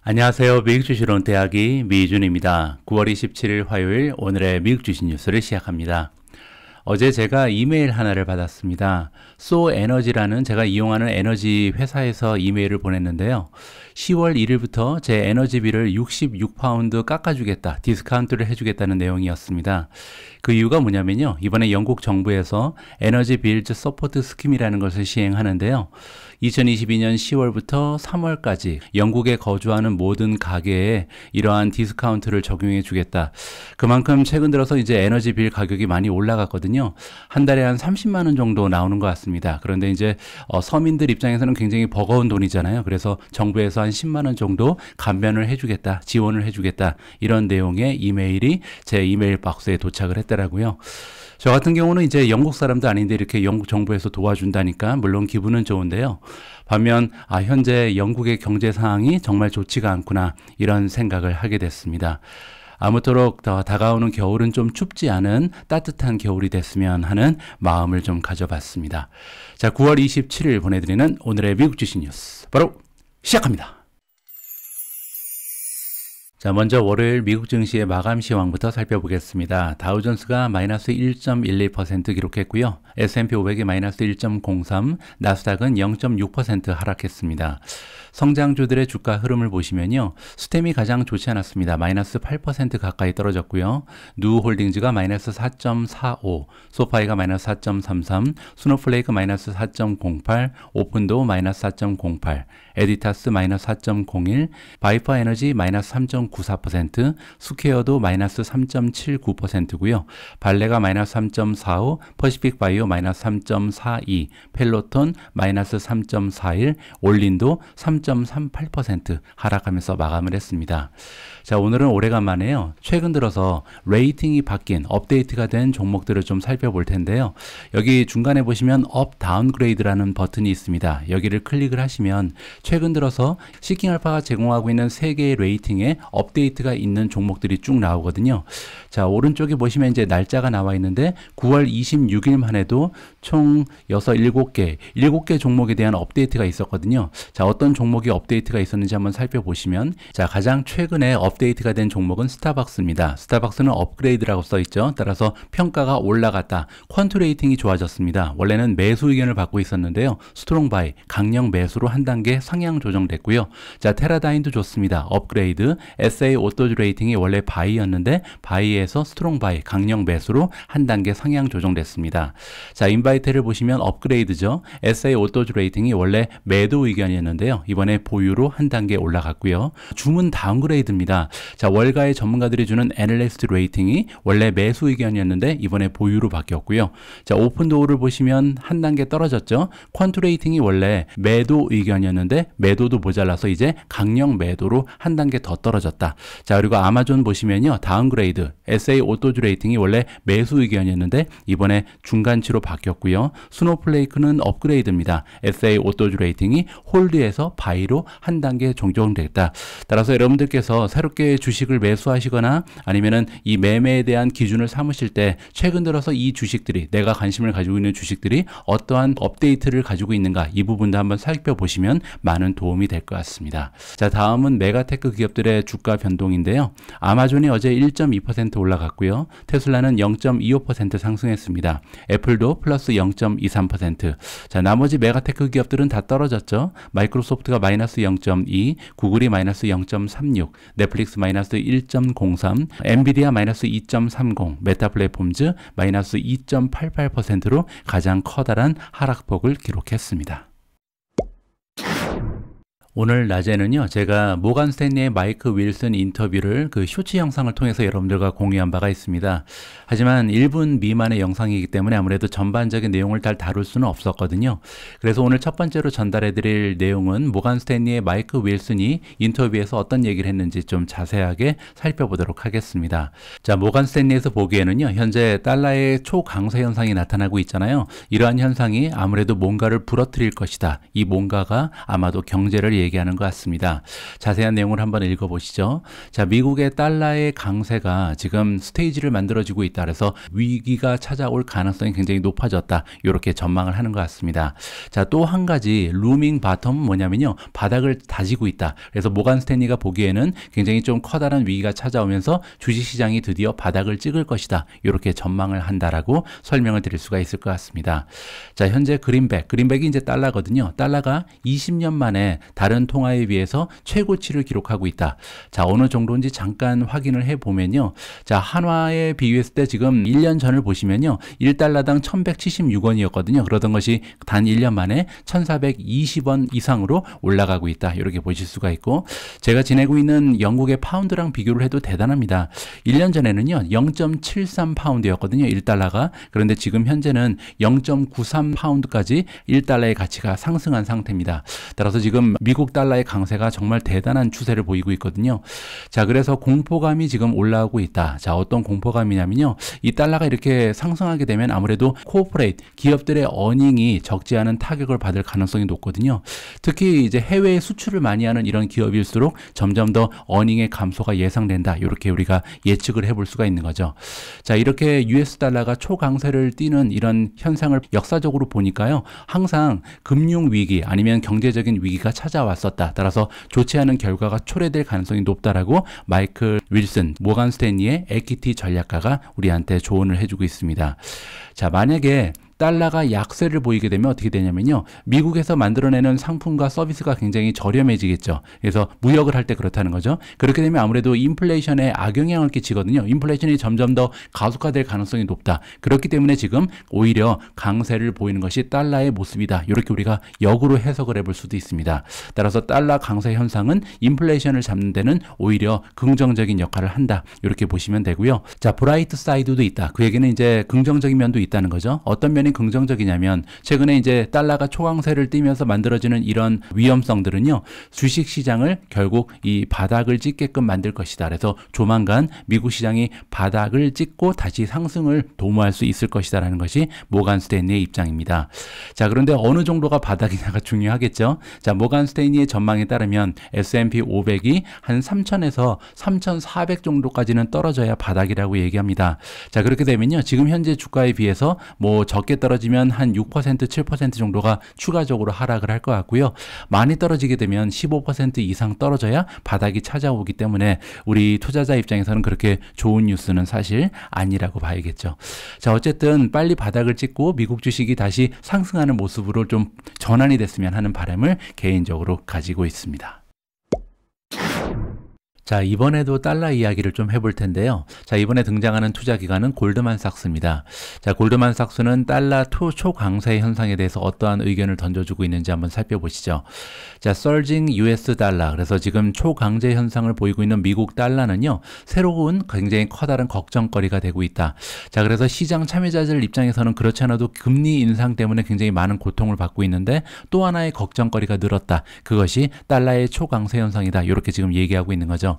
안녕하세요. 미국 주식론 대학이 미준입니다. 9월 27일 화요일 오늘의 미국 주식 뉴스를 시작합니다. 어제 제가 이메일 하나를 받았습니다. 소에너지라는 제가 이용하는 에너지 회사에서 이메일을 보냈는데요. 10월 1일부터 제 에너지비를 66파운드 깎아주겠다, 디스카운트를 해주겠다는 내용이었습니다. 그 이유가 뭐냐면요. 이번에 영국 정부에서 에너지 빌즈 서포트 스킴이라는 것을 시행하는데요. 2022년 10월부터 3월까지 영국에 거주하는 모든 가게에 이러한 디스카운트를 적용해 주겠다. 그만큼 최근 들어서 이제 에너지 빌 가격이 많이 올라갔거든요. 한 달에 한 30만 원 정도 나오는 것 같습니다. 그런데 이제 서민들 입장에서는 굉장히 버거운 돈이잖아요. 그래서 정부에서 한 10만 원 정도 감면을 해주겠다, 지원을 해주겠다, 이런 내용의 이메일이 제 이메일 박스에 도착을 했더라고요. 저 같은 경우는 이제 영국 사람도 아닌데 이렇게 영국 정부에서 도와준다니까 물론 기분은 좋은데요. 반면 현재 영국의 경제 상황이 정말 좋지가 않구나, 이런 생각을 하게 됐습니다. 아무쪼록 더 다가오는 겨울은 좀 춥지 않은 따뜻한 겨울이 됐으면 하는 마음을 좀 가져봤습니다. 자, 9월 27일 보내드리는 오늘의 미국 주식 뉴스 바로 시작합니다. 자, 먼저 월요일 미국 증시의 마감 시황부터 살펴보겠습니다. 다우존스가 마이너스 1.12% 기록했고요. S&P 500이 마이너스 1.03, 나스닥은 0.6% 하락했습니다. 성장주들의 주가 흐름을 보시면요. 스템이 가장 좋지 않았습니다. 마이너스 8% 가까이 떨어졌고요. 누홀딩즈가 마이너스 4.45, 소파이가 마이너스 4.33, 스노플레이크 마이너스 4.08, 오픈도 마이너스 4.08, 에디타스 마이너스 4.01, 바이퍼 에너지 마이너스 3.94%, 스퀘어도 마이너스 3.79%고요. 발레가 마이너스 3.45, 퍼시픽 바이오 마이너스 3.42, 펠로톤 마이너스 3.41, 올린도 3.38% 하락하면서 마감을 했습니다. 자, 오늘은 오래간만에요. 최근 들어서 레이팅이 바뀐, 업데이트가 된 종목들을 좀 살펴볼 텐데요. 여기 중간에 보시면 업 다운그레이드라는 버튼이 있습니다. 여기를 클릭을 하시면 최근 들어서 시킹알파가 제공하고 있는 3개의 레이팅에 업데이트가 있는 종목들이 쭉 나오거든요. 자, 오른쪽에 보시면 이제 날짜가 나와 있는데 9월 26일만 해도 총 7개 종목에 대한 업데이트가 있었거든요. 자, 어떤 종목이 업데이트가 있었는지 한번 살펴보시면, 자, 가장 최근에 업데이트가 된 종목은 스타벅스입니다. 스타벅스는 업그레이드라고 써 있죠. 따라서 평가가 올라갔다. 퀀트 레이팅이 좋아졌습니다. 원래는 매수 의견을 받고 있었는데요. 스트롱 바이, 강력 매수로 한 단계 상향 조정됐고요. 자, 테라다인도 좋습니다. 업그레이드. SA 오토즈 레이팅이 원래 바이였는데 바이에서 스트롱 바이, 강력 매수로 한 단계 상향 조정됐습니다. 자, 인바이테를 보시면 업그레이드죠. SA 오토즈 레이팅이 원래 매도 의견이었는데요. 이번에 보유로 한 단계 올라갔고요. 주문 다운그레이드입니다. 자, 월가의 전문가들이 주는 애널리스트 레이팅이 원래 매수 의견이었는데 이번에 보유로 바뀌었고요. 자, 오픈도어를 보시면 한 단계 떨어졌죠. 퀀트 레이팅이 원래 매도 의견이었는데 매도도 모자라서 이제 강력 매도로 한 단계 더 떨어졌다. 자, 그리고 아마존 보시면요. 다운그레이드. SA 오토즈 레이팅이 원래 매수 의견이었는데 이번에 중간치로 바뀌었고요. 스노플레이크는 업그레이드입니다. SA 오토즈 레이팅이 홀드에서 바이로 한 단계 조정됐다. 따라서 여러분들께서 새롭게 주식을 매수하시거나 아니면은 이 매매에 대한 기준을 삼으실 때 최근 들어서 이 주식들이, 내가 관심을 가지고 있는 주식들이 어떠한 업데이트를 가지고 있는가, 이 부분도 한번 살펴보시면 많은 도움이 될 것 같습니다. 자, 다음은 메가테크 기업들의 주가 변동인데요. 아마존이 어제 1.2% 올라갔고요. 테슬라는 0.25% 상승했습니다. 애플도 플러스 0.23%. 자, 나머지 메가테크 기업들은 다 떨어졌죠. 마이크로소프트가 마이너스 0.2, 구글이 마이너스 0.36, 넷플릭스 마이너스 1.03, 엔비디아 마이너스 2.30, 메타플랫폼즈 마이너스 2.88%로 가장 커다란 하락폭을 기록했습니다. 오늘 낮에는요, 제가 모간 스탠리의 마이크 윌슨 인터뷰를 그 쇼츠 영상을 통해서 여러분들과 공유한 바가 있습니다. 하지만 1분 미만의 영상이기 때문에 아무래도 전반적인 내용을 잘 다룰 수는 없었거든요. 그래서 오늘 첫 번째로 전달해드릴 내용은 모간 스탠리의 마이크 윌슨이 인터뷰에서 어떤 얘기를 했는지 좀 자세하게 살펴보도록 하겠습니다. 자, 모간 스탠리에서 보기에는요, 현재 달러의 초강세 현상이 나타나고 있잖아요. 이러한 현상이 아무래도 뭔가를 부러뜨릴 것이다. 이 뭔가가 아마도 경제를 얘기하는 것 같습니다. 자세한 내용을 한번 읽어보시죠. 자, 미국의 달러의 강세가 지금 스테이지를 만들어지고 있다. 그래서 위기가 찾아올 가능성이 굉장히 높아졌다. 이렇게 전망을 하는 것 같습니다. 자, 또 한 가지 루밍 바텀은 뭐냐면요, 바닥을 다지고 있다. 그래서 모간 스탠리가 보기에는 굉장히 좀 커다란 위기가 찾아오면서 주식시장이 드디어 바닥을 찍을 것이다. 이렇게 전망을 한다라고 설명을 드릴 수가 있을 것 같습니다. 자, 현재 그린백이 이제 달러거든요. 달러가 20년 만에 다른 통화에 비해서 최고치를 기록하고 있다. 자, 어느 정도인지 잠깐 확인을 해보면요. 자, 한화에 비유했을 때 지금 1년 전을 보시면요, 1달러당 1176원이었거든요. 그러던 것이 단 1년 만에 1420원 이상으로 올라가고 있다. 이렇게 보실 수가 있고, 제가 지내고 있는 영국의 파운드랑 비교를 해도 대단합니다. 1년 전에는요 0.73 파운드였거든요, 1달러가. 그런데 지금 현재는 0.93 파운드까지 1달러의 가치가 상승한 상태입니다. 따라서 지금 미국 달러의 강세가 정말 대단한 추세를 보이고 있거든요. 자, 그래서 공포감이 지금 올라오고 있다. 자, 어떤 공포감이냐면요, 이 달러가 이렇게 상승하게 되면 아무래도 코퍼레이트 기업들의 어닝이 적지 않은 타격을 받을 가능성이 높거든요. 특히 이제 해외에 수출을 많이 하는 이런 기업일수록 점점 더 어닝의 감소가 예상된다. 이렇게 우리가 예측을 해볼 수가 있는 거죠. 자, 이렇게 US 달러가 초강세를 띠는 이런 현상을 역사적으로 보니까요, 항상 금융 위기 아니면 경제적인 위기가 찾아왔었다. 따라서 좋지 않은 결과가 초래될 가능성이 높다라고 마이클 윌슨 모간 스탠리의 에퀴티 전략가가 우리한테 조언을 해주고 있습니다. 자, 만약에 달러가 약세를 보이게 되면 어떻게 되냐면요, 미국에서 만들어내는 상품과 서비스가 굉장히 저렴해지겠죠. 그래서 무역을 할 때 그렇다는 거죠. 그렇게 되면 아무래도 인플레이션에 악영향을 끼치거든요. 인플레이션이 점점 더 가속화될 가능성이 높다. 그렇기 때문에 지금 오히려 강세를 보이는 것이 달러의 모습이다. 이렇게 우리가 역으로 해석을 해볼 수도 있습니다. 따라서 달러 강세 현상은 인플레이션을 잡는 데는 오히려 긍정적인 역할을 한다. 이렇게 보시면 되고요. 자, 브라이트 사이드도 있다. 그 얘기는 이제 긍정적인 면도 있다는 거죠. 어떤 면이 긍정적이냐면, 최근에 이제 달러가 초강세를 띠면서 만들어지는 이런 위험성들은요, 주식 시장을 결국 이 바닥을 찍게끔 만들 것이다. 그래서 조만간 미국 시장이 바닥을 찍고 다시 상승을 도모할 수 있을 것이다라는 것이 모간 스탠리의 입장입니다. 자, 그런데 어느 정도가 바닥이냐가 중요하겠죠. 자, 모간 스탠리의 전망에 따르면 S&P 500이 한 3,000에서 3,400 정도까지는 떨어져야 바닥이라고 얘기합니다. 자, 그렇게 되면요, 지금 현재 주가에 비해서 뭐 적게 떨어지면 한 6%, 7% 정도가 추가적으로 하락을 할 것 같고요. 많이 떨어지게 되면 15% 이상 떨어져야 바닥이 찾아오기 때문에 우리 투자자 입장에서는 그렇게 좋은 뉴스는 사실 아니라고 봐야겠죠. 자, 어쨌든 빨리 바닥을 찍고 미국 주식이 다시 상승하는 모습으로 좀 전환이 됐으면 하는 바람을 개인적으로 가지고 있습니다. 자, 이번에도 달러 이야기를 좀 해볼 텐데요. 자, 이번에 등장하는 투자기관은 골드만삭스입니다. 자, 골드만삭스는 달러 초강세 현상에 대해서 어떠한 의견을 던져주고 있는지 한번 살펴보시죠. 자, Surging US 달러. 그래서 지금 초강세 현상을 보이고 있는 미국 달러는요, 새로운 굉장히 커다란 걱정거리가 되고 있다. 자, 그래서 시장 참여자들 입장에서는 그렇지 않아도 금리 인상 때문에 굉장히 많은 고통을 받고 있는데, 또 하나의 걱정거리가 늘었다. 그것이 달러의 초강세 현상이다. 이렇게 지금 얘기하고 있는 거죠.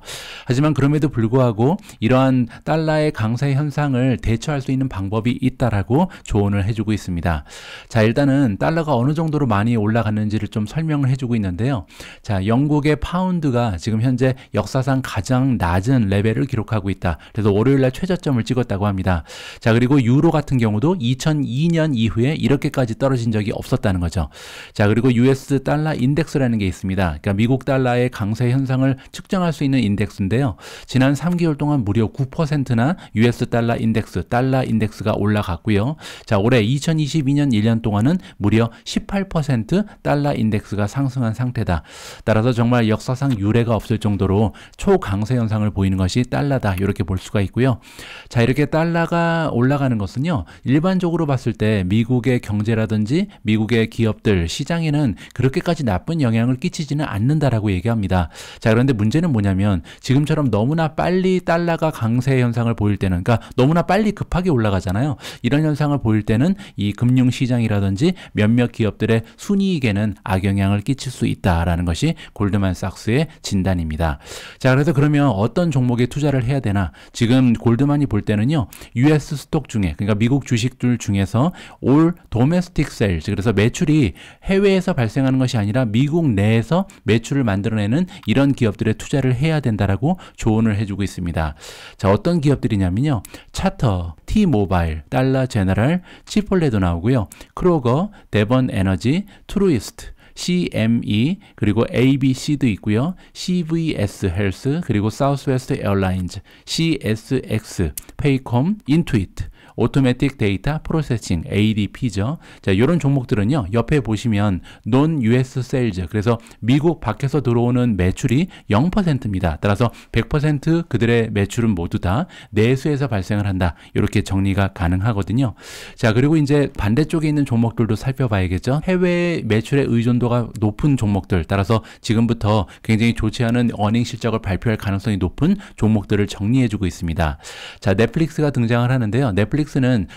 하지만 그럼에도 불구하고 이러한 달러의 강세 현상을 대처할 수 있는 방법이 있다라고 조언을 해주고 있습니다. 자, 일단은 달러가 어느 정도로 많이 올라갔는지를 좀 설명을 해주고 있는데요. 자, 영국의 파운드가 지금 현재 역사상 가장 낮은 레벨을 기록하고 있다. 그래서 월요일날 최저점을 찍었다고 합니다. 자, 그리고 유로 같은 경우도 2002년 이후에 이렇게까지 떨어진 적이 없었다는 거죠. 자, 그리고 US 달러 인덱스라는 게 있습니다. 그러니까 미국 달러의 강세 현상을 측정할 수 있는 인덱스인데요. 지난 3개월 동안 무려 9%나 US 달러 인덱스가 올라갔고요. 자, 올해 2022년 1년 동안은 무려 18% 달러 인덱스가 상승한 상태다. 따라서 정말 역사상 유례가 없을 정도로 초강세 현상을 보이는 것이 달러다. 이렇게 볼 수가 있고요. 자, 이렇게 달러가 올라가는 것은요, 일반적으로 봤을 때 미국의 경제라든지 미국의 기업들, 시장에는 그렇게까지 나쁜 영향을 끼치지는 않는다라고 얘기합니다. 자, 그런데 문제는 뭐냐면 뭐냐면 지금처럼 너무나 빨리 달러가 강세 현상을 보일 때는, 그러니까 너무나 빨리 급하게 올라가잖아요. 이런 현상을 보일 때는 이 금융시장이라든지 몇몇 기업들의 순이익에는 악영향을 끼칠 수 있다라는 것이 골드만삭스의 진단입니다. 자, 그래서 그러면 어떤 종목에 투자를 해야 되나? 지금 골드만이 볼 때는요, US 스톡 중에, 그러니까 미국 주식들 중에서 올 도메스틱 세일즈, 그래서 매출이 해외에서 발생하는 것이 아니라 미국 내에서 매출을 만들어내는 이런 기업들에 투자를 해야 된다라고 조언을 해주고 있습니다. 자, 어떤 기업들이냐면요, 차터, T-모바일, 달러 제너럴, 치폴레도 나오고요, 크로거, 데번 에너지, 트루이스트, CME, 그리고 ABC도 있고요, CVS 헬스, 그리고 사우스웨스트 에어라인즈, CSX, 페이콤, 인투이트, 오토매틱 데이터 프로세싱, ADP죠. 자, 이런 종목들은요, 옆에 보시면 논 US 세일즈, 그래서 미국 밖에서 들어오는 매출이 0%입니다. 따라서 100% 그들의 매출은 모두 다 내수에서 발생을 한다. 이렇게 정리가 가능하거든요. 자, 그리고 이제 반대쪽에 있는 종목들도 살펴봐야겠죠. 해외 매출의 의존도가 높은 종목들, 따라서 지금부터 굉장히 좋지 않은 어닝 실적을 발표할 가능성이 높은 종목들을 정리해주고 있습니다. 자, 넷플릭스가 등장을 하는데요. 넷플릭스는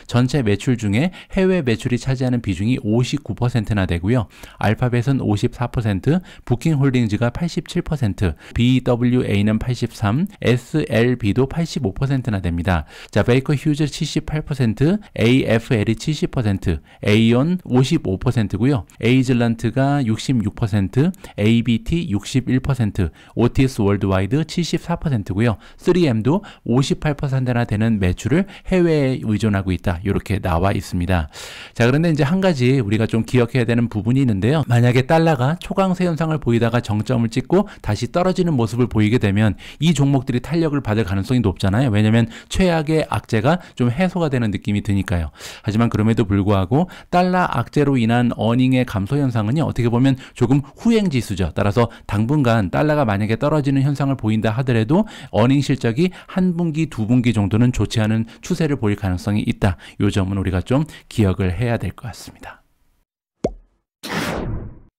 전체 매출 중에 해외 매출이 차지하는 비중이 59%나 되고요. 알파벳은 54%, 부킹홀딩즈가 87%, BWA는 83%, SLB도 85%나 됩니다. 자, 베이커 휴즈 78%, AFL이 70%, 에이온 55%고요. 에이즐란트가 66%, ABT 61%, 오티스 월드와이드 74%고요. 3M도 58%나 되는 매출을 해외에 의존하고 있다. 이렇게 나와 있습니다. 자, 그런데 이제 한 가지 우리가 좀 기억해야 되는 부분이 있는데요. 만약에 달러가 초강세 현상을 보이다가 정점을 찍고 다시 떨어지는 모습을 보이게 되면 이 종목들이 탄력을 받을 가능성이 높잖아요. 왜냐하면 최악의 악재가 좀 해소가 되는 느낌이 드니까요. 하지만 그럼에도 불구하고 달러 악재로 인한 어닝의 감소 현상은요, 어떻게 보면 조금 후행지수죠. 따라서 당분간 달러가 만약에 떨어지는 현상을 보인다 하더라도 어닝 실적이 한 분기, 두 분기 정도는 좋지 않은 추세를 보일 가능성이 있다. 이 점은 우리가 좀 기억을 해야 될 것 같습니다.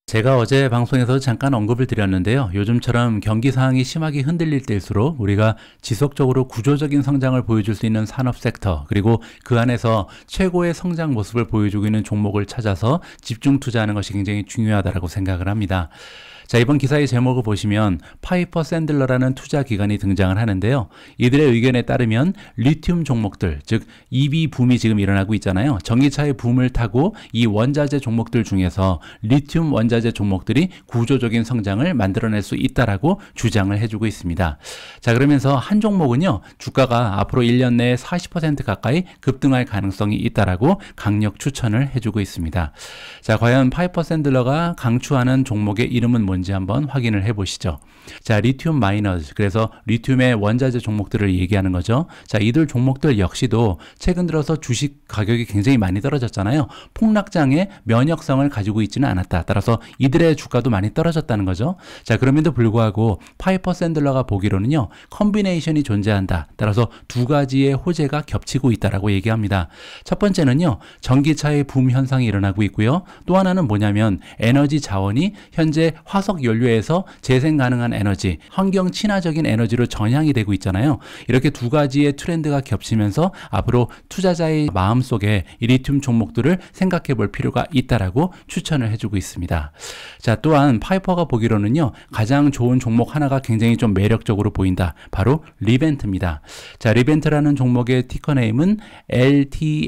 제가 어제 방송에서 잠깐 언급을 드렸는데요. 요즘처럼 경기 상황이 심하게 흔들릴 때일수록 우리가 지속적으로 구조적인 성장을 보여줄 수 있는 산업 섹터, 그리고 그 안에서 최고의 성장 모습을 보여주고 있는 종목을 찾아서 집중 투자하는 것이 굉장히 중요하다고 생각을 합니다. 자, 이번 기사의 제목을 보시면 파이퍼 샌들러라는 투자 기관이 등장을 하는데요. 이들의 의견에 따르면 리튬 종목들, 즉 EV 붐이 지금 일어나고 있잖아요. 전기차의 붐을 타고 이 원자재 종목들 중에서 리튬 원자재 종목들이 구조적인 성장을 만들어낼 수 있다라고 주장을 해주고 있습니다. 자, 그러면서 한 종목은요, 주가가 앞으로 1년 내에 40% 가까이 급등할 가능성이 있다라고 강력 추천을 해주고 있습니다. 자, 과연 파이퍼 샌들러가 강추하는 종목의 이름은 뭔지 한번 확인을 해 보시죠. 자, 리튬 마이너즈, 그래서 리튬의 원자재 종목들을 얘기하는 거죠. 자, 이들 종목들 역시도 최근 들어서 주식 가격이 굉장히 많이 떨어졌잖아요. 폭락장의 면역성을 가지고 있지는 않았다. 따라서 이들의 주가도 많이 떨어졌다는 거죠. 자, 그럼에도 불구하고 파이퍼 샌들러가 보기로는요, 컨비네이션이 존재한다. 따라서 두 가지의 호재가 겹치고 있다라고 얘기합니다. 첫 번째는요, 전기차의 붐 현상이 일어나고 있고요. 또 하나는 뭐냐면 에너지 자원이 현재 화석 연료에서 재생 가능한 에너지, 환경 친화적인 에너지로 전향이 되고 있잖아요. 이렇게 두 가지의 트렌드가 겹치면서 앞으로 투자자의 마음속에 이 리튬 종목들을 생각해 볼 필요가 있다라고 추천을 해주고 있습니다. 자, 또한 파이퍼가 보기로는요, 가장 좋은 종목 하나가 굉장히 좀 매력적으로 보인다. 바로 리벤트입니다. 자, 리벤트라는 종목의 티커 네임은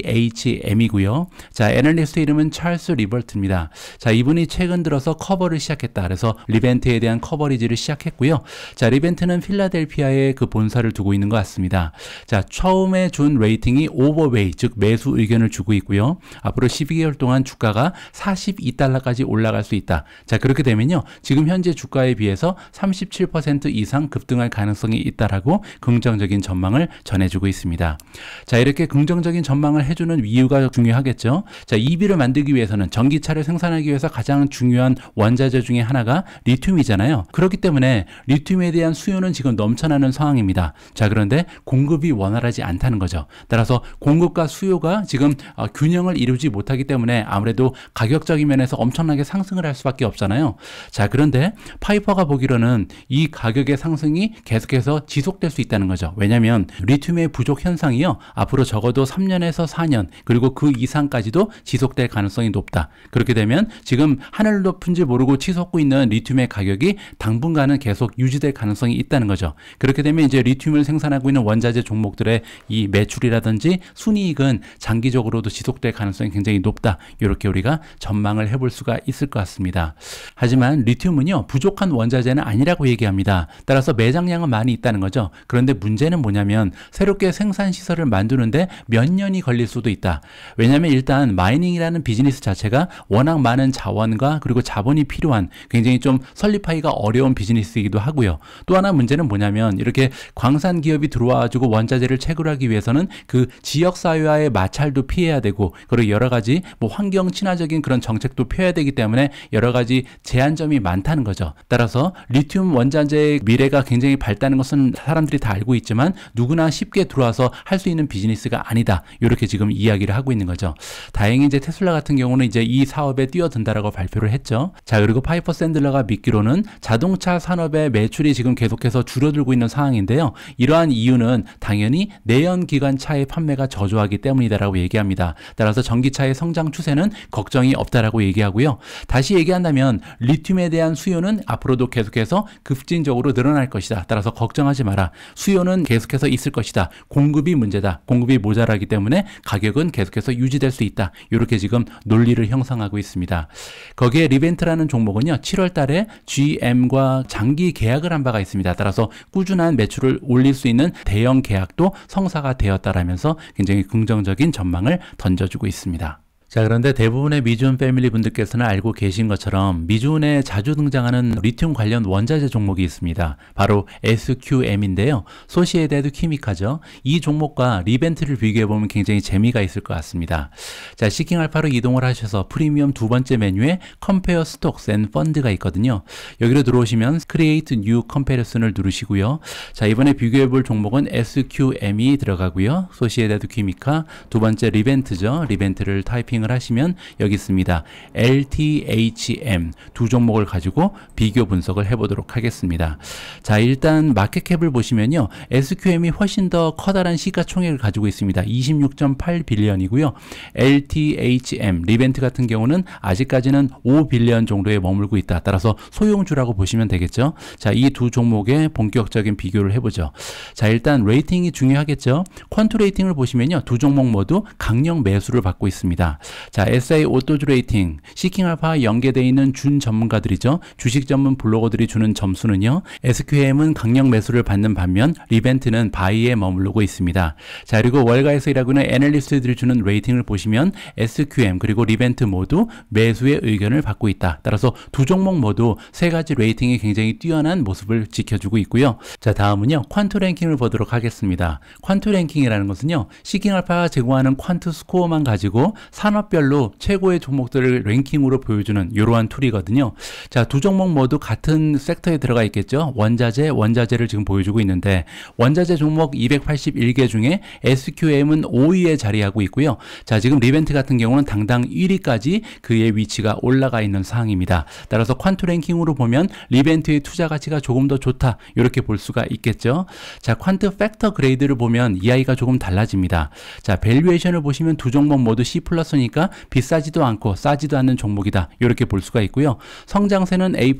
LTHM이고요. 자, 애널리스트 이름은 찰스 리버트입니다. 자, 이분이 최근 들어서 커버를 시작했다. 그래서 리벤트에 대한 커버리지를 시작했고요. 자, 리벤트는 필라델피아에 그 본사를 두고 있는 것 같습니다. 자, 처음에 준 레이팅이 오버웨이, 즉 매수 의견을 주고 있고요. 앞으로 12개월 동안 주가가 42달러까지 올라갈 수 있다. 자, 그렇게 되면요, 지금 현재 주가에 비해서 37% 이상 급등할 가능성이 있다라고 긍정적인 전망을 전해주고 있습니다. 자, 이렇게 긍정적인 전망을 해주는 이유가 중요하겠죠. 자, EV를 만들기 위해서는, 전기차를 생산하기 위해서 가장 중요한 원자재 중에 하나가 리튬이잖아요. 그렇기 때문에 리튬에 대한 수요는 지금 넘쳐나는 상황입니다. 자, 그런데 공급이 원활하지 않다는 거죠. 따라서 공급과 수요가 지금 균형을 이루지 못하기 때문에 아무래도 가격적인 면에서 엄청나게 상승을 상승을 할 수밖에 없잖아요. 자, 그런데 파이퍼가 보기로는 이 가격의 상승이 계속해서 지속될 수 있다는 거죠. 왜냐하면 리튬의 부족 현상이요, 앞으로 적어도 3년에서 4년 그리고 그 이상까지도 지속될 가능성이 높다. 그렇게 되면 지금 하늘 높은지 모르고 치솟고 있는 리튬의 가격이 당분간은 계속 유지될 가능성이 있다는 거죠. 그렇게 되면 이제 리튬을 생산하고 있는 원자재 종목들의 이 매출이라든지 순이익은 장기적으로도 지속될 가능성이 굉장히 높다. 이렇게 우리가 전망을 해볼 수가 있을 것 같습니다. 하지만 리튬은요, 부족한 원자재는 아니라고 얘기합니다. 따라서 매장량은 많이 있다는 거죠. 그런데 문제는 뭐냐면 새롭게 생산 시설을 만드는데 몇 년이 걸릴 수도 있다. 왜냐하면 일단 마이닝이라는 비즈니스 자체가 워낙 많은 자원과 그리고 자본이 필요한 굉장히 좀 설립하기가 어려운 비즈니스이기도 하고요. 또 하나 문제는 뭐냐면 이렇게 광산 기업이 들어와가지고 원자재를 채굴하기 위해서는 그 지역 사회와의 마찰도 피해야 되고, 그리고 여러 가지 뭐 환경 친화적인 그런 정책도 펴야 되기 때문에 여러 가지 제한점이 많다는 거죠. 따라서 리튬 원자재의 미래가 굉장히 밝다는 것은 사람들이 다 알고 있지만 누구나 쉽게 들어와서 할 수 있는 비즈니스가 아니다. 이렇게 지금 이야기를 하고 있는 거죠. 다행히 이제 테슬라 같은 경우는 이제 이 사업에 뛰어든다라고 발표를 했죠. 자, 그리고 파이퍼 샌들러가 믿기로는 자동차 산업의 매출이 지금 계속해서 줄어들고 있는 상황인데요. 이러한 이유는 당연히 내연기관차의 판매가 저조하기 때문이다라고 얘기합니다. 따라서 전기차의 성장 추세는 걱정이 없다라고 얘기하고요. 다시 얘기한다면 리튬에 대한 수요는 앞으로도 계속해서 급진적으로 늘어날 것이다. 따라서 걱정하지 마라. 수요는 계속해서 있을 것이다. 공급이 문제다. 공급이 모자라기 때문에 가격은 계속해서 유지될 수 있다. 이렇게 지금 논리를 형성하고 있습니다. 거기에 리벤트라는 종목은요, 7월 달에 GM과 장기 계약을 한 바가 있습니다. 따라서 꾸준한 매출을 올릴 수 있는 대형 계약도 성사가 되었다라면서 굉장히 긍정적인 전망을 던져주고 있습니다. 자, 그런데 대부분의 미주은 패밀리 분들께서는 알고 계신 것처럼 미주은에 자주 등장하는 리튬 관련 원자재 종목이 있습니다. 바로 SQM인데요. 소시에데드 키미카죠. 이 종목과 리벤트를 비교해보면 굉장히 재미가 있을 것 같습니다. 자, 시킹알파로 이동을 하셔서 프리미엄 두 번째 메뉴에 Compare Stocks and Fund가 있거든요. 여기로 들어오시면 Create New Comparison을 누르시고요. 자, 이번에 비교해볼 종목은 SQM이 들어가고요. 소시에데드 키미카, 두 번째 리벤트죠. 리벤트를 타이핑 하시면 여기 있습니다. LTHM 두 종목을 가지고 비교 분석을 해보도록 하겠습니다. 자, 일단 마켓캡을 보시면요, SQM이 훨씬 더 커다란 시가총액을 가지고 있습니다. 26.8빌리언이고요. LTHM 리벤트 같은 경우는 아직까지는 5빌리언 정도에 머물고 있다. 따라서 소형주라고 보시면 되겠죠. 자, 이 두 종목의 본격적인 비교를 해보죠. 자, 일단 레이팅이 중요하겠죠. 퀀투 레이팅을 보시면요, 두 종목 모두 강력 매수를 받고 있습니다. 자, SI 오토주 레이팅, 시킹알파와 연계되어 있는 준 전문가들이죠. 주식 전문 블로거들이 주는 점수는요, SQM은 강력 매수를 받는 반면 리벤트는 바이에 머무르고 있습니다. 자, 그리고 월가에서 일하고 있는 애널리스트들이 주는 레이팅을 보시면 SQM 그리고 리벤트 모두 매수의 의견을 받고 있다. 따라서 두 종목 모두 세 가지 레이팅이 굉장히 뛰어난 모습을 지켜주고 있고요. 자, 다음은요, 퀀투 랭킹을 보도록 하겠습니다. 퀀투 랭킹이라는 것은요, 시킹알파가 제공하는 퀀투 스코어만 가지고 산업별로 최고의 종목들을 랭킹으로 보여주는 이러한 툴이거든요. 자, 두 종목 모두 같은 섹터에 들어가 있겠죠. 원자재를 지금 보여주고 있는데, 원자재 종목 281개 중에 SQM은 5위에 자리하고 있고요. 자, 지금 리벤트 같은 경우는 당당 1위까지 그의 위치가 올라가 있는 상황입니다. 따라서 퀀투 랭킹으로 보면 리벤트의 투자 가치가 조금 더 좋다. 이렇게 볼 수가 있겠죠. 자, 퀀트 팩터 그레이드를 보면 이야기가 조금 달라집니다. 자, 밸류에이션을 보시면 두 종목 모두 C+, 니까 비싸지도 않고 싸지도 않는 종목이다. 이렇게 볼 수가 있고요. 성장세는 A+,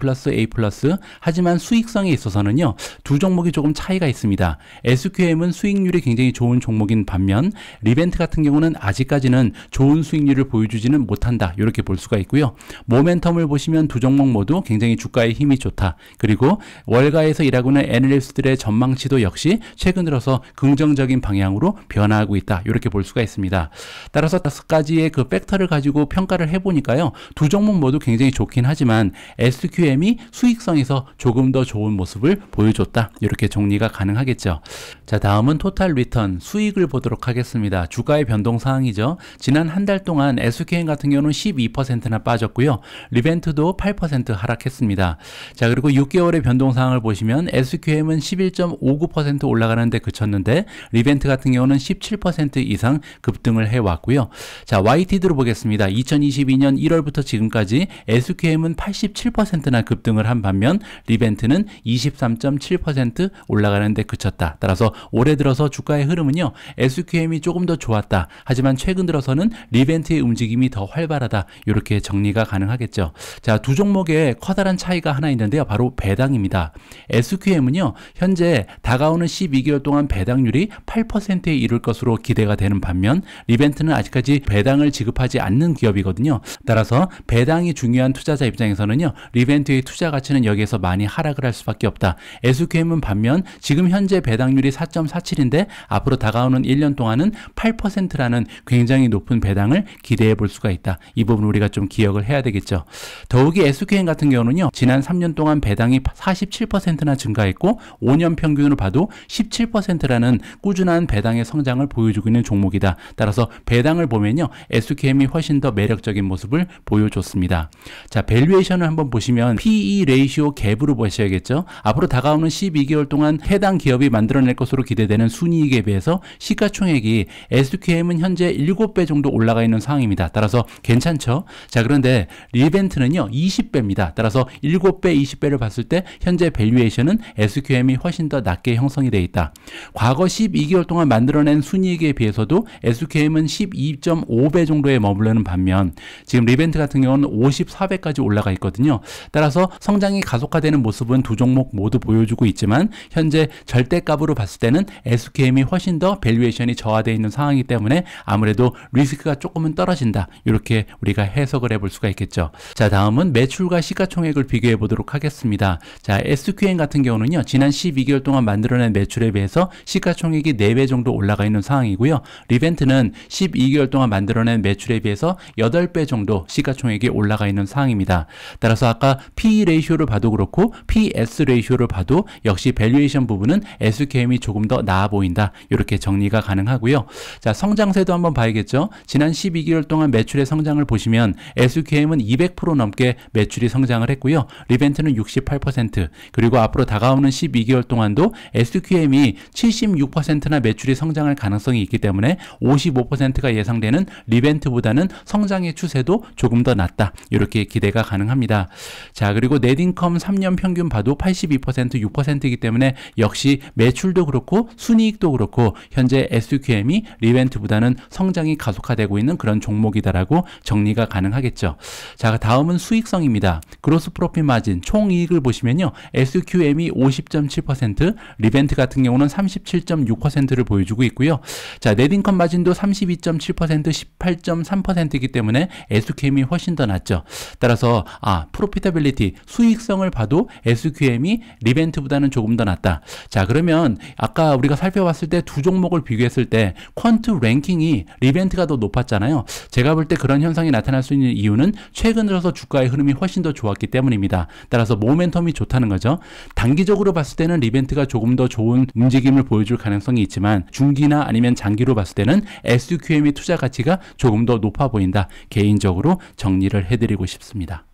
하지만 수익성에 있어서는요, 두 종목이 조금 차이가 있습니다. SQM은 수익률이 굉장히 좋은 종목인 반면 리벤트 같은 경우는 아직까지는 좋은 수익률을 보여주지는 못한다. 이렇게 볼 수가 있고요. 모멘텀을 보시면 두 종목 모두 굉장히 주가의 힘이 좋다. 그리고 월가에서 일하고 있는 애널리스트들의 전망치도 역시 최근 들어서 긍정적인 방향으로 변화하고 있다. 이렇게 볼 수가 있습니다. 따라서 5가지의 그 팩터를 가지고 평가를 해보니까요, 두 종목 모두 굉장히 좋긴 하지만 SQM이 수익성에서 조금 더 좋은 모습을 보여줬다. 이렇게 정리가 가능하겠죠. 자, 다음은 토탈 리턴, 수익을 보도록 하겠습니다. 주가의 변동 사항이죠. 지난 한 달 동안 SQM 같은 경우는 12%나 빠졌고요. 리벤트도 8% 하락했습니다. 자, 그리고 6개월의 변동 사항을 보시면 SQM은 11.59% 올라가는 데 그쳤는데 리벤트 같은 경우는 17% 이상 급등을 해왔고요. 자, Y YTD로 보겠습니다. 2022년 1월부터 지금까지 SQM은 87%나 급등을 한 반면 리벤트는 23.7% 올라가는 데 그쳤다. 따라서 올해 들어서 주가의 흐름은요, SQM이 조금 더 좋았다. 하지만 최근 들어서는 리벤트의 움직임이 더 활발하다. 이렇게 정리가 가능하겠죠. 자, 두 종목에 커다란 차이가 하나 있는데요. 바로 배당입니다. SQM은요, 현재 다가오는 12개월 동안 배당률이 8%에 이를 것으로 기대가 되는 반면 리벤트는 아직까지 배당을 지급하지 않는 기업이거든요. 따라서 배당이 중요한 투자자 입장에서는요, 리벤트의 투자 가치는 여기에서 많이 하락을 할 수밖에 없다. SQM은 반면 지금 현재 배당률이 4.47인데 앞으로 다가오는 1년 동안은 8%라는 굉장히 높은 배당을 기대해 볼 수가 있다. 이 부분 우리가 좀 기억을 해야 되겠죠. 더욱이 SQM 같은 경우는요, 지난 3년 동안 배당이 47%나 증가했고 5년 평균으로 봐도 17%라는 꾸준한 배당의 성장을 보여주고 있는 종목이다. 따라서 배당을 보면요, SQM이 훨씬 더 매력적인 모습을 보여줬습니다. 자, 밸류에이션을 한번 보시면 PE 레이시오 갭으로 보셔야겠죠. 앞으로 다가오는 12개월 동안 해당 기업이 만들어낼 것으로 기대되는 순이익에 비해서 시가총액이 SQM은 현재 7배 정도 올라가 있는 상황입니다. 따라서 괜찮죠? 자, 그런데 리벤트는요 20배입니다. 따라서 7배, 20배를 봤을 때 현재 밸류에이션은 SQM이 훨씬 더 낮게 형성이 되어 있다. 과거 12개월 동안 만들어낸 순이익에 비해서도 SQM은 12.5배 정도에 머무르는 반면 지금 리벤트 같은 경우는 54배까지 올라가 있거든요. 따라서 성장이 가속화되는 모습은 두 종목 모두 보여주고 있지만 현재 절대값으로 봤을 때는 SQM이 훨씬 더 밸류에이션이 저하되어 있는 상황이기 때문에 아무래도 리스크가 조금은 떨어진다. 이렇게 우리가 해석을 해볼 수가 있겠죠. 자, 다음은 매출과 시가총액을 비교해 보도록 하겠습니다. 자, SQM 같은 경우는요, 지난 12개월 동안 만들어낸 매출에 비해서 시가총액이 4배 정도 올라가 있는 상황이고요. 리벤트는 12개월 동안 만들어낸 매출에 비해서 8배 정도 시가총액이 올라가 있는 상황입니다. 따라서 아까 PE 레이쇼를 봐도 그렇고 PS 레이쇼를 봐도 역시 밸류에이션 부분은 SQM이 조금 더 나아 보인다. 이렇게 정리가 가능하고요. 자, 성장세도 한번 봐야겠죠. 지난 12개월 동안 매출의 성장을 보시면 SQM은 200% 넘게 매출이 성장을 했고요. 리벤트는 68%, 그리고 앞으로 다가오는 12개월 동안도 SQM이 76%나 매출이 성장할 가능성이 있기 때문에 55%가 예상되는 리벤트보다는 성장의 추세도 조금 더 낮다. 이렇게 기대가 가능합니다. 자, 그리고 넷인컴 3년 평균 봐도 82%, 6%이기 때문에 역시 매출도 그렇고 순이익도 그렇고 현재 SQM이 리벤트보다는 성장이 가속화되고 있는 그런 종목이다라고 정리가 가능하겠죠. 자, 다음은 수익성입니다. 그로스 프로핏 마진, 총이익을 보시면요, SQM이 50.7%, 리벤트 같은 경우는 37.6%를 보여주고 있고요. 자, 넷인컴 마진도 32.7%, 18.3%이기 때문에 SQM이 훨씬 더 낮죠. 따라서 프로피터빌리티, 수익성을 봐도 SQM이 리벤트보다는 조금 더 낮다. 자, 그러면 아까 우리가 살펴봤을 때 두 종목을 비교했을 때 퀀트 랭킹이 리벤트가 더 높았잖아요. 제가 볼 때 그런 현상이 나타날 수 있는 이유는 최근 들어서 주가의 흐름이 훨씬 더 좋았기 때문입니다. 따라서 모멘텀이 좋다는 거죠. 단기적으로 봤을 때는 리벤트가 조금 더 좋은 움직임을 보여줄 가능성이 있지만 중기나 아니면 장기로 봤을 때는 SQM의 투자 가치가 조금 더 높아 보인다. 개인적으로 정리를 해드리고 싶습니다.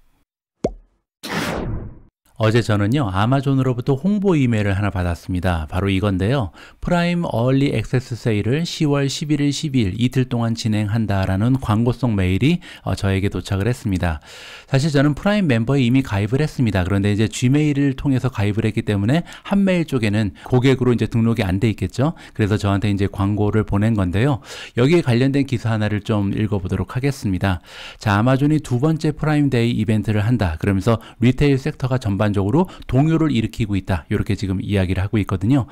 어제 저는요, 아마존으로부터 홍보 이메일을 하나 받았습니다. 바로 이건데요. 프라임 얼리 액세스 세일을 10월 11일, 12일 이틀 동안 진행한다라는 광고성 메일이 저에게 도착을 했습니다. 사실 저는 프라임 멤버에 이미 가입을 했습니다. 그런데 이제 G메일을 통해서 가입을 했기 때문에 한 메일 쪽에는 고객으로 이제 등록이 안 돼 있겠죠. 그래서 저한테 이제 광고를 보낸 건데요. 여기에 관련된 기사 하나를 좀 읽어보도록 하겠습니다. 자, 아마존이 두 번째 프라임 데이 이벤트를 한다. 그러면서 리테일 섹터가 전반적으로 동요를 일으키고 있다. 이렇게 지금 이야기를 하고 있거든요.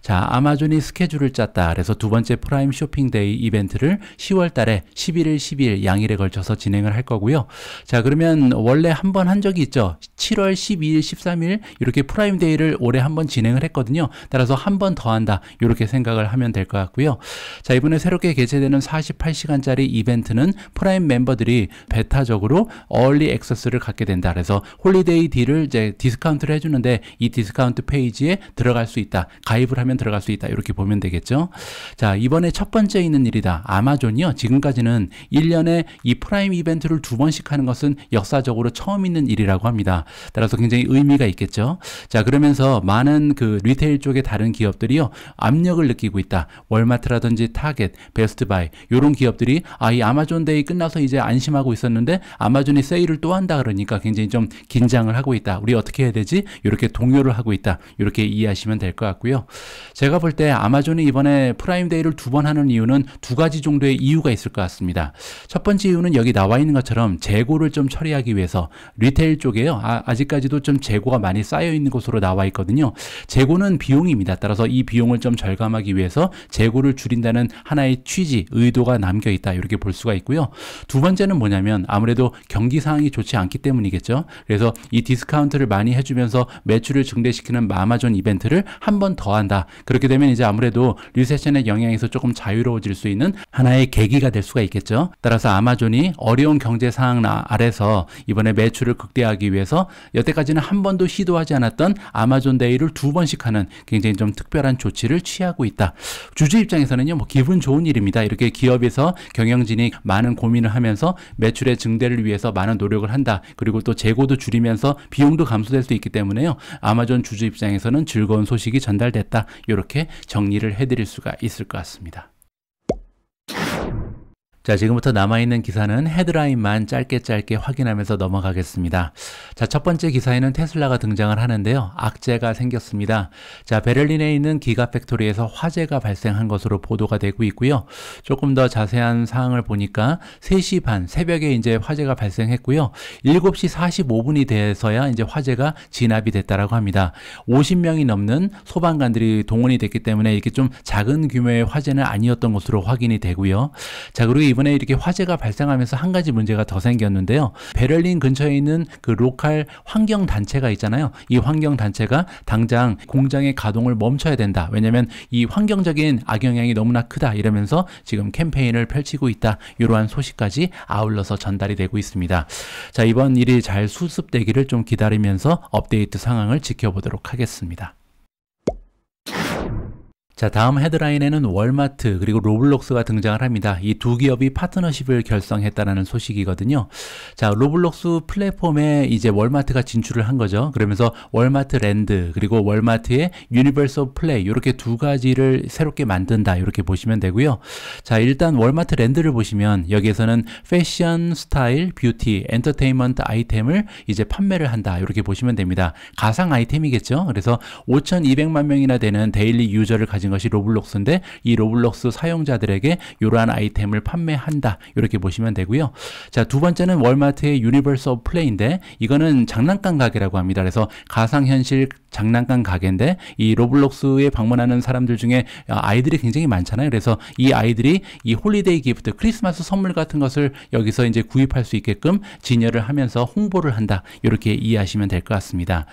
자, 아마존이 스케줄을 짰다. 그래서 두 번째 프라임 쇼핑 데이 이벤트를 10월 달에 11일, 12일 양일에 걸쳐서 진행을 할 거고요. 자, 그러면 원래 한 번 한 적이 있죠. 7월 12일, 13일 이렇게 프라임 데이를 올해 한 번 진행을 했거든요. 따라서 한 번 더 한다. 이렇게 생각을 하면 될 것 같고요. 자, 이번에 새롭게 개최되는 48시간짜리 이벤트는 프라임 멤버들이 베타적으로 얼리 액세스를 갖게 된다. 그래서 홀리데이 딜을 이제 디스카운트를 해주는데 이 디스카운트 페이지에 들어갈 수 있다. 가입을 하면 들어갈 수 있다. 이렇게 보면 되겠죠. 자, 이번에 첫 번째 있는 일이다. 아마존이요. 지금까지는 1년에 이 프라임 이벤트를 2번씩 하는 것은 역사적으로 처음 있는 일이라고 합니다. 따라서 굉장히 의미가 있겠죠. 자, 그러면서 많은 그 리테일 쪽의 다른 기업들이요. 압력을 느끼고 있다. 월마트라든지 타겟, 베스트바이 이런 기업들이 이 아마존 데이 끝나서 이제 안심하고 있었는데 아마존이 세일을 또 한다 그러니까 굉장히 좀 긴장을 하고 있다. 우리 어떻게 해야 되지? 이렇게 동요를 하고 있다. 이렇게 이해하시면 될 것 같고요. 제가 볼 때 아마존이 이번에 프라임 데이를 2번 하는 이유는 2가지 정도의 이유가 있을 것 같습니다. 첫 번째 이유는 여기 나와 있는 것처럼 재고를 좀 처리하기 위해서 리테일 쪽에요. 아직까지도 좀 재고가 많이 쌓여 있는 곳으로 나와 있거든요. 재고는 비용입니다. 따라서 이 비용을 좀 절감하기 위해서 재고를 줄인다는 하나의 취지, 의도가 남겨 있다. 이렇게 볼 수가 있고요. 두 번째는 뭐냐면 아무래도 경기 상황이 좋지 않기 때문이겠죠. 그래서 이 디스카운트를 많이 해주면서 매출을 증대시키는 아마존 이벤트를 한 번 더 한다. 그렇게 되면 이제 아무래도 리세션의 영향에서 조금 자유로워질 수 있는 하나의 계기가 될 수가 있겠죠. 따라서 아마존이 어려운 경제 상황 아래서 이번에 매출을 극대화하기 위해서 여태까지는 한 번도 시도하지 않았던 아마존 데이를 2번씩 하는 굉장히 좀 특별한 조치를 취하고 있다. 주주 입장에서는요, 뭐 기분 좋은 일입니다. 이렇게 기업에서 경영진이 많은 고민을 하면서 매출의 증대를 위해서 많은 노력을 한다. 그리고 또 재고도 줄이면서 비용도 감소될 수 있기 때문에요. 아마존 주주 입장에서는 즐거운 소식이 전달됐다. 이렇게 정리를 해드릴 수가 있을 것 같습니다. 자, 지금부터 남아있는 기사는 헤드라인만 짧게 확인하면서 넘어가겠습니다. 자, 첫 번째 기사에는 테슬라가 등장을 하는데요. 악재가 생겼습니다. 자, 베를린에 있는 기가팩토리에서 화재가 발생한 것으로 보도가 되고 있고요. 조금 더 자세한 사항을 보니까 3시 반, 새벽에 이제 화재가 발생했고요. 7시 45분이 돼서야 이제 화재가 진압이 됐다라고 합니다. 50명이 넘는 소방관들이 동원이 됐기 때문에 이렇게 좀 작은 규모의 화재는 아니었던 것으로 확인이 되고요. 자, 그리고 이번에 이렇게 화재가 발생하면서 한 가지 문제가 더 생겼는데요. 베를린 근처에 있는 그 로컬 환경단체가 있잖아요. 이 환경단체가 당장 공장의 가동을 멈춰야 된다. 왜냐하면 이 환경적인 악영향이 너무나 크다. 이러면서 지금 캠페인을 펼치고 있다. 이러한 소식까지 아울러서 전달이 되고 있습니다. 자, 이번 일이 잘 수습되기를 좀 기다리면서 업데이트 상황을 지켜보도록 하겠습니다. 자, 다음 헤드라인에는 월마트 그리고 로블록스가 등장을 합니다. 이 두 기업이 파트너십을 결성했다는 소식이거든요. 자, 로블록스 플랫폼에 이제 월마트가 진출을 한 거죠. 그러면서 월마트 랜드 그리고 월마트의 유니버설 플레이 이렇게 두 가지를 새롭게 만든다. 이렇게 보시면 되고요. 자, 일단 월마트 랜드를 보시면 여기에서는 패션, 스타일, 뷰티, 엔터테인먼트 아이템을 이제 판매를 한다. 이렇게 보시면 됩니다. 가상 아이템이겠죠. 그래서 5,200만 명이나 되는 데일리 유저를 가진 것이 로블록스인데 이 로블록스 사용자들에게 이러한 아이템을 판매한다. 이렇게 보시면 되고요. 자, 두 번째는 월마트의 유니버설 플레이인데 이거는 장난감 가게라고 합니다. 그래서 가상현실 장난감 가게인데 이 로블록스에 방문하는 사람들 중에 아이들이 굉장히 많잖아요. 그래서 이 아이들이 이 홀리데이 기프트, 크리스마스 선물 같은 것을 여기서 이제 구입할 수 있게끔 진열을 하면서 홍보를 한다. 이렇게 이해하시면 될 것 같습니다.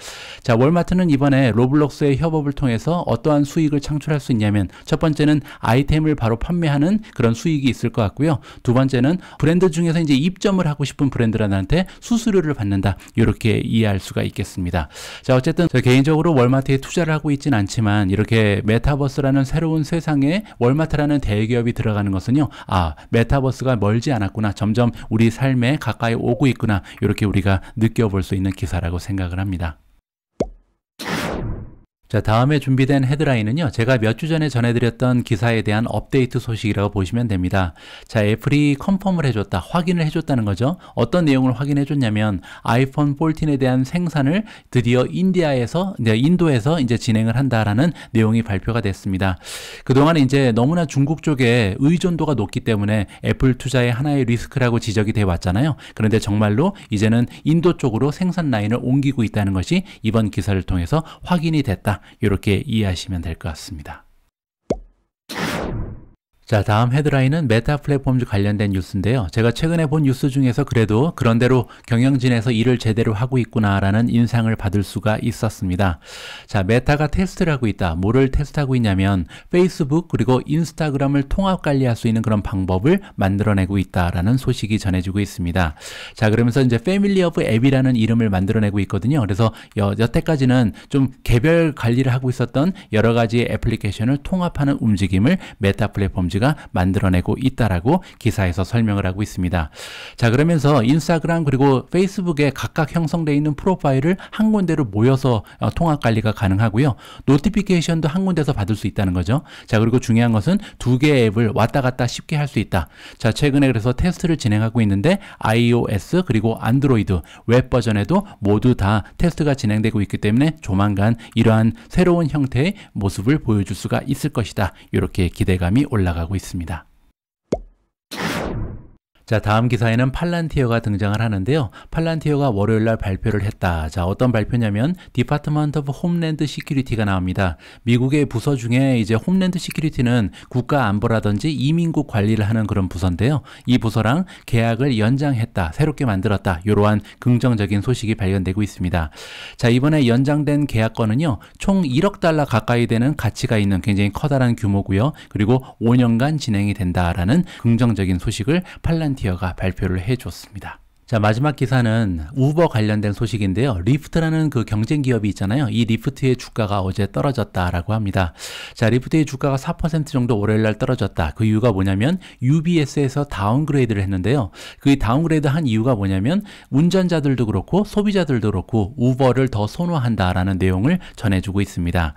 자, 월마트는 이번에 로블록스의 협업을 통해서 어떠한 수익을 창출할 수 있냐면 첫 번째는 아이템을 바로 판매하는 그런 수익이 있을 것 같고요. 두 번째는 브랜드 중에서 이제 입점을 하고 싶은 브랜드들한테 수수료를 받는다. 이렇게 이해할 수가 있겠습니다. 자, 어쨌든 저 개인적으로 월마트에 투자를 하고 있진 않지만 이렇게 메타버스라는 새로운 세상에 월마트라는 대기업이 들어가는 것은요. 메타버스가 멀지 않았구나. 점점 우리 삶에 가까이 오고 있구나. 이렇게 우리가 느껴볼 수 있는 기사라고 생각을 합니다. 자, 다음에 준비된 헤드라인은요. 제가 몇 주 전에 전해드렸던 기사에 대한 업데이트 소식이라고 보시면 됩니다. 자, 애플이 컨펌을 해줬다. 확인을 해줬다는 거죠. 어떤 내용을 확인해줬냐면 아이폰 14에 대한 생산을 드디어 인도에서 이제 진행을 한다라는 내용이 발표가 됐습니다. 그동안 이제 너무나 중국 쪽에 의존도가 높기 때문에 애플 투자의 하나의 리스크라고 지적이 돼 왔잖아요. 그런데 정말로 이제는 인도 쪽으로 생산 라인을 옮기고 있다는 것이 이번 기사를 통해서 확인이 됐다. 이렇게 이해하시면 될 것 같습니다. 자, 다음 헤드라인은 메타 플랫폼즈 관련된 뉴스인데요. 제가 최근에 본 뉴스 중에서 그래도 그런대로 경영진에서 일을 제대로 하고 있구나라는 인상을 받을 수가 있었습니다. 자, 메타가 테스트를 하고 있다. 뭐를 테스트하고 있냐면 페이스북 그리고 인스타그램을 통합 관리할 수 있는 그런 방법을 만들어내고 있다라는 소식이 전해지고 있습니다. 자, 그러면서 이제 패밀리 오브 앱이라는 이름을 만들어내고 있거든요. 그래서 여태까지는 좀 개별 관리를 하고 있었던 여러 가지 애플리케이션을 통합하는 움직임을 메타 플랫폼즈 가 만들어내고 있다라고 기사에서 설명을 하고 있습니다. 자, 그러면서 인스타그램 그리고 페이스북에 각각 형성되어 있는 프로파일을 한 군데로 모여서 통합 관리가 가능하고요. 노티피케이션도 한 군데서 받을 수 있다는 거죠. 자, 그리고 중요한 것은 두 개의 앱을 왔다 갔다 쉽게 할 수 있다. 자, 최근에 그래서 테스트를 진행하고 있는데 iOS 그리고 안드로이드 웹 버전에도 모두 다 테스트가 진행되고 있기 때문에 조만간 이러한 새로운 형태의 모습을 보여줄 수가 있을 것이다. 이렇게 기대감이 올라가고 있습니다. 자, 다음 기사에는 팔란티어가 등장을 하는데요. 팔란티어가 월요일날 발표를 했다. 자, 어떤 발표냐면 디파트먼트 오브 홈랜드 시큐리티가 나옵니다. 미국의 부서 중에 이제 홈랜드 시큐리티는 국가 안보라든지 이민국 관리를 하는 그런 부서인데요. 이 부서랑 계약을 연장했다. 새롭게 만들었다. 이러한 긍정적인 소식이 발견되고 있습니다. 자, 이번에 연장된 계약권은요. 총 1억 달러 가까이 되는 가치가 있는 굉장히 커다란 규모고요. 그리고 5년간 진행이 된다라는 긍정적인 소식을 팔란티어가 발표를 해줬습니다. 자, 마지막 기사는 우버 관련된 소식인데요. 리프트라는 그 경쟁 기업이 있잖아요. 이 리프트의 주가가 어제 떨어졌다라고 합니다. 자, 리프트의 주가가 4% 정도 월요일날 떨어졌다. 그 이유가 뭐냐면 UBS에서 다운그레이드를 했는데요. 그 다운그레이드 한 이유가 뭐냐면 운전자들도 그렇고 소비자들도 그렇고 우버를 더 선호한다라는 내용을 전해주고 있습니다.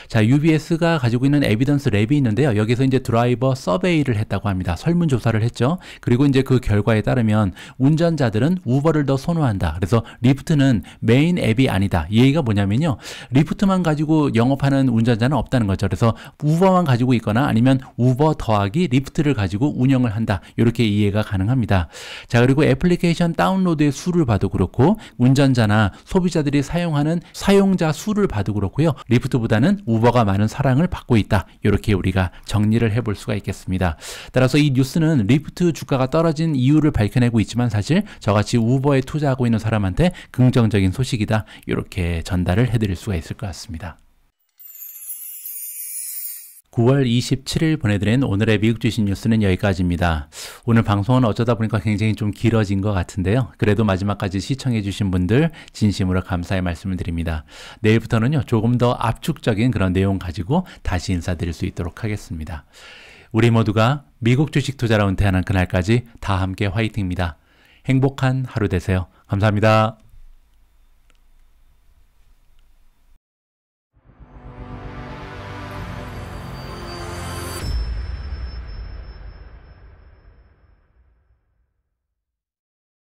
자, UBS가 가지고 있는 에비던스 랩이 있는데요. 여기서 이제 드라이버 서베이를 했다고 합니다. 설문조사를 했죠. 그리고 이제 그 결과에 따르면 운전자들 은 우버를 더 선호한다. 그래서 리프트는 메인 앱이 아니다. 이 얘기가 뭐냐면요. 리프트만 가지고 영업하는 운전자는 없다는 거죠. 그래서 우버만 가지고 있거나 아니면 우버 더하기 리프트를 가지고 운영을 한다. 이렇게 이해가 가능합니다. 자, 그리고 애플리케이션 다운로드의 수를 봐도 그렇고 운전자나 소비자들이 사용하는 사용자 수를 봐도 그렇고요. 리프트보다는 우버가 많은 사랑을 받고 있다. 이렇게 우리가 정리를 해볼 수가 있겠습니다. 따라서 이 뉴스는 리프트 주가가 떨어진 이유를 밝혀내고 있지만 사실 저같이 우버에 투자하고 있는 사람한테 긍정적인 소식이다. 이렇게 전달을 해드릴 수가 있을 것 같습니다. 9월 27일 보내드린 오늘의 미국 주식 뉴스는 여기까지입니다. 오늘 방송은 어쩌다 보니까 굉장히 좀 길어진 것 같은데요. 그래도 마지막까지 시청해 주신 분들 진심으로 감사의 말씀을 드립니다. 내일부터는요, 조금 더 압축적인 그런 내용 가지고 다시 인사드릴 수 있도록 하겠습니다. 우리 모두가 미국 주식 투자로 은퇴하는 그날까지 다 함께 화이팅입니다. 행복한 하루 되세요. 감사합니다.